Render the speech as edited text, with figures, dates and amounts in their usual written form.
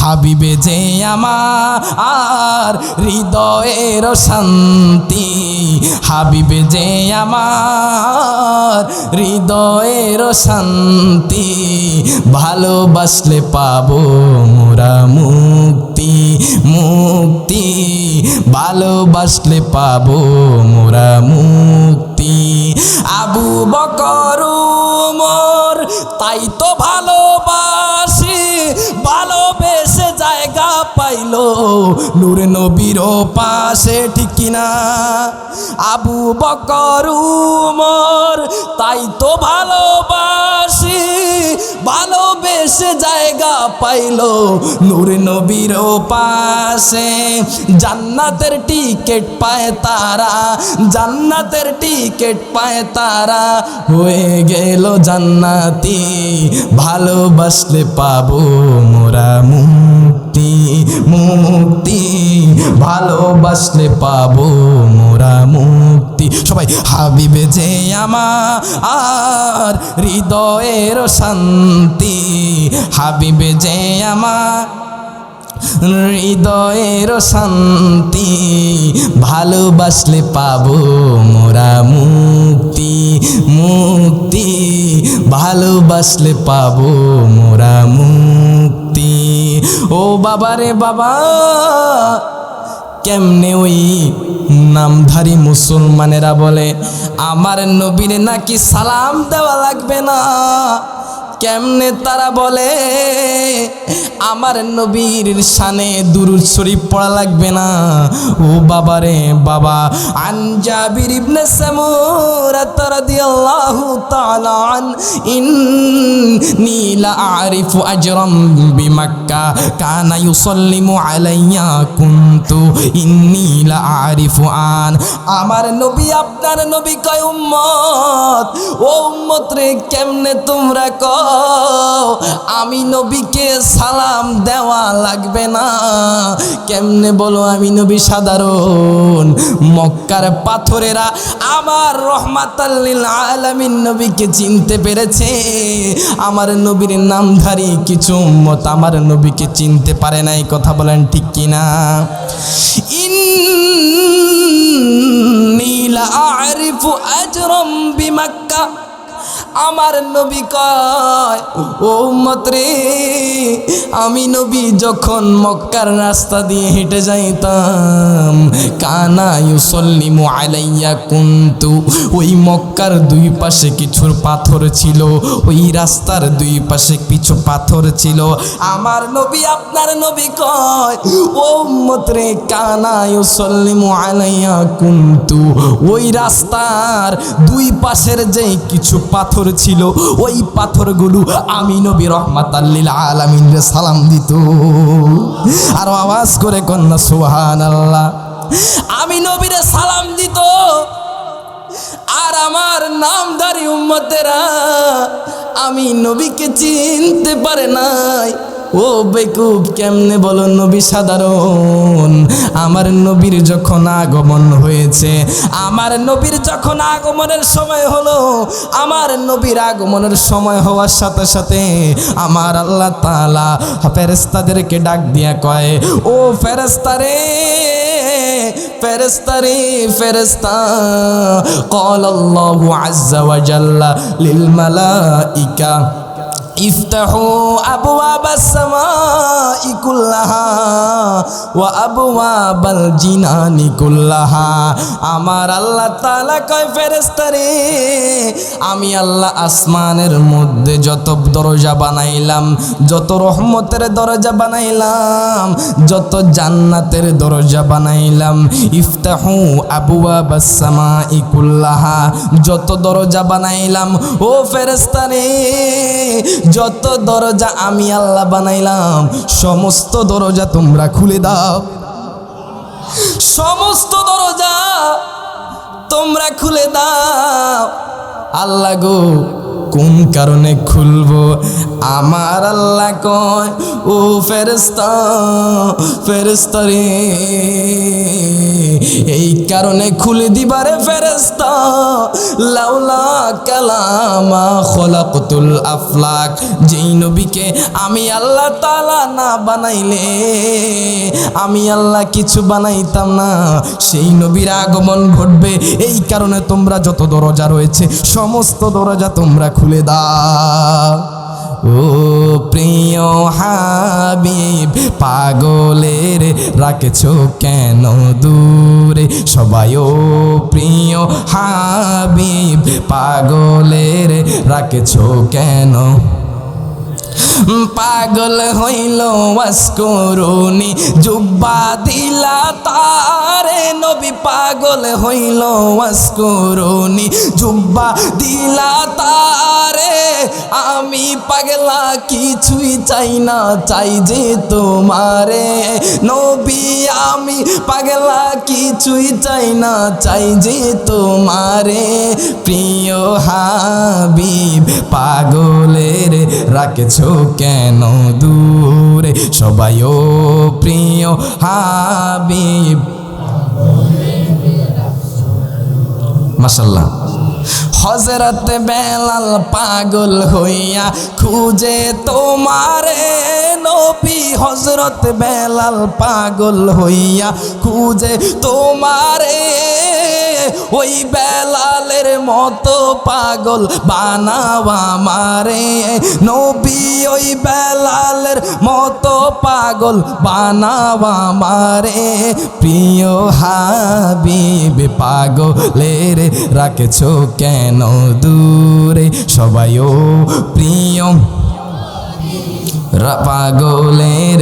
হাবিবে যে আমার হৃদয়ের শান্তি, হাবিবে যে আমার হৃদয়ের শান্তি, ভালোবাসলে পাবো মোরা মুক্তি, মুক্তি ভালোবাসলে পাবো মোরা মুক্তি। আবু বকর উমর তাই তো ভালোবাসি, ভালোবেসে জায়গা পাইলো নূর নবীর পাশে, ঠিক কিনা? আবু বকর উমর তাই তো ভালোবাসি, ভালোবেসে জায়গা পাইলো নূর নবীর পাশে। জান্নাতের টিকিট পায় তারা, জান্নাতের টিকিট পায় তারা, হয়ে গেল জান্নাতি, ভালোবাসলে পাবো মোরা মুক্তি, মুক্তি ভালোবাসলে পাবো মোরা মুক্তি। সবাই হাবিবে যে আমার হৃদয়ের শান্তি, হাবিবে যে আমার হৃদয়ের শান্তি, ভালোবাসলে পাবো মোরা মুক্তি, মুক্তি ভালোবাসলে পাবো মোরা মুক্তি। ও বাবা রে বাবা, কেমনে ওই নামধারী মুসলমানেরা বলে আমার নবীর নাকি সালাম দেওয়া লাগবে না, কেমনে তারা বলে আমার নবীর শানে দুরূদ শরীফ পড়া লাগবে না। ও বাবা রে বাবা, আন জাবির ইবনে সামুরা রাদিয়াল্লাহু তাআলা আন ইন্নী লা আরিফু আজরাম বিমাক্কা কানা ইউসাল্লিমু আলাইয়া কুনতু ইন্নী লা আরিফু আন। আমার নবী আপনার নবী কয় উম্মত, ও উম্মত রে কেমনে তোমরা কও আমি নবীকে সালাম দেওয়া লাগবে না? কেমনে বলো আমি নবী সাধারণ? মক্কার পাথরেরা আমার রহমাতাল লিল আলামিন নবীকে চিনতে পেরেছে, আমার নবীর নামধারী কিছু উম্মত আমার নবীকে চিনতে পারে নাই। কথা বলেন ঠিক কিনা? ইন্নী লা আরিফু আজরাম বিমাক্কা, আমার নবী কয় ও উম্মত রে, আমি নবী যখন মক্কার রাস্তা দিয়ে হেঁটে যাইতাম, কানা ইউসাল্লিমু আলাইয়া কুনতু, ওই মক্কার দুই পাশে কিছু পাথর ছিল, ওই রাস্তার দুই পাশে কিছু পাথর ছিল। আমার নবী আপনার নবী কয় ও উম্মত রে, কানা ইউসাল্লিমু আলাইয়া কুনতু, ওই রাস্তার দুই পাশের যে কিছু পাথর ছিল, ওই পাথরগুলো আমি নবী রহমাতাল লিল আলামিন রে সালাম দিত। আর আওয়াজ করে কন্যা সুবহানাল্লাহ। আমি নবীরে সালাম দিত, আর আমার নামধারী উম্মতেরা আমি নবীকে চিনতে পারে নাই। ও বেকুব, কেমনে বলো নবী সাধারণ? আমার নবীর যখন আগমন হয়েছে, আমার নবীর যখন আগমনের সময় হলো, আমার নবীর আগমনের সময় হওয়ার সাথে সাথে আমার আল্লাহ তাআলা ফেরেশতাদেরকে ডাক দিয়া কয়, ও ফেরেশতারে, ফেরেশতারে ফেরেশতা, ক্বালাল্লাহু আযজা ওয়া জাল্লা লিল মালাইকা ইফতাহু আবওয়াবাস সামাই কুল্লাহা ওয়া আবওয়াবাল জিনানি কুল্লাহা। আমার আল্লাহ তাআলা কয় ফেরেশতারে, আমি আল্লাহ আসমানের মধ্যে যত দরজা বানাইলাম, যত রহমতের দরজা বানাইলাম, যত জান্নাতের দরজা বানাইলাম, ইফতাহু আবওয়াবাস সামাই কুল্লাহা, যত দরজা বানাইলাম ও ফেরেশতারে, যত দরজা আমি আল্লাহ বানাইলাম, সমস্ত দরজা তোমরা খুলে দাও, সমস্ত দরজা তোমরা খুলে দাও। আল্লাহ গো, কোন কারণে খুলবো? আমার আল্লাহ কয় ও ফেরেশতা, ফেরেশতা রে এই কারণে খুলে দিবারে ফেরেশতা, লাউলা কালামা খলাকতুল আফলাক, যেই নবীকে আমি আল্লাহ তাআলা না বানাইলে আমি আল্লাহ কিছু বানাইতাম না, সেই নবীর আগমন ঘটবে। এই কারণে তোমরা যত দরজা রয়েছে সমস্ত দরজা তোমরা খুলে দাও। ও প্রিয় হাবিব পাগলের রাখছো কেন দূরে সবাই? ও প্রিয় হাবিব পাগলের রাখছো কেন? পাগল হইল ওয়াসকরুনি জুব্বা দিলা তারে, নবী পাগল হইল ওয়াসকরুনি জুব্বা দিলা তারে। আমি পাগলা কিছুই চাই না, চাই যে তোমারে নবী, আমি পাগলা কিছুই চাই না, চাই যে তোমারে। প্রিয় হাবিব পাগলের রাখছো কেন দূরে সবাই? ও প্রিয় হাবিব, মাশাআল্লাহ। হযরত বেলাল পাগল হইয়া খুঁজে তোমারে নবী, হযরত বেলাল পাগল হইয়া খুঁজে তোমারে। ওই বেলালের মতো পাগল বানাও আমারে নবী, ওই বেলালের মতো পাগল বানাও আমারে। প্রিয় হাবিব পাগলের রাখছো কেন দূরে সবাই? ও প্রিয় পাগলের